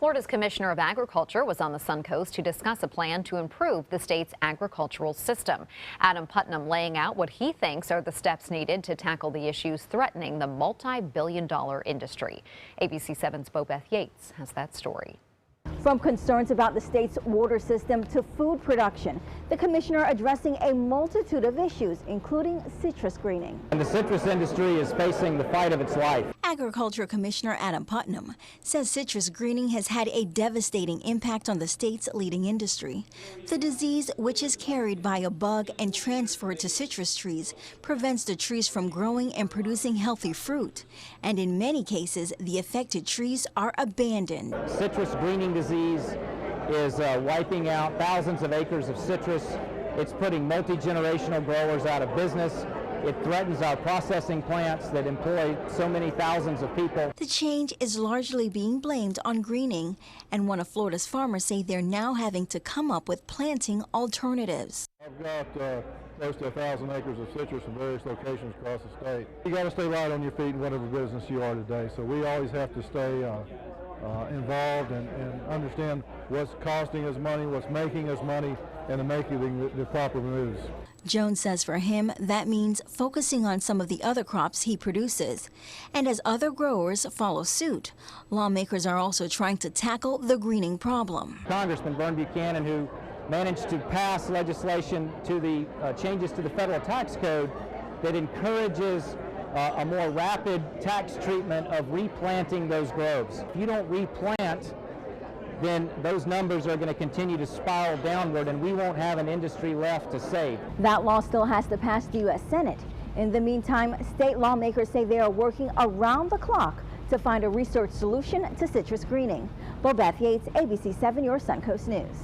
Florida's Commissioner of Agriculture was on the Suncoast to discuss a plan to improve the state's agricultural system. Adam Putnam laying out what he thinks are the steps needed to tackle the issues threatening the multi-billion-dollar industry. ABC 7's Bobeth Yates has that story. From concerns about the state's water system to food production, the commissioner addressing a multitude of issues, including citrus greening. And the citrus industry is facing the fight of its life. Agriculture Commissioner Adam Putnam says citrus greening has had a devastating impact on the state's leading industry. The disease, which is carried by a bug and transferred to citrus trees, prevents the trees from growing and producing healthy fruit. And in many cases, the affected trees are abandoned. Citrus greening disease is wiping out thousands of acres of citrus. It's putting multi-generational growers out of business. It threatens our processing plants that employ so many thousands of people. The change is largely being blamed on greening, and one of Florida's farmers say they're now having to come up with planting alternatives. I've got close to 1,000 acres of citrus in various locations across the state. You got to stay light on your feet in whatever business you are today, so we always have to stay involved and understand what's costing us money, what's making us money, and to making the proper moves. Jones says for him that means focusing on some of the other crops he produces. And as other growers follow suit, lawmakers are also trying to tackle the greening problem. Congressman Vern Buchanan, who managed to pass legislation to the changes to the federal tax code that encourages a more rapid tax treatment of replanting those groves. If you don't replant, then those numbers are going to continue to spiral downward and we won't have an industry left to save. That law still has to pass the U.S. Senate. In the meantime, state lawmakers say they are working around the clock to find a research solution to citrus greening. Bobeth Yates, ABC 7, your Suncoast News.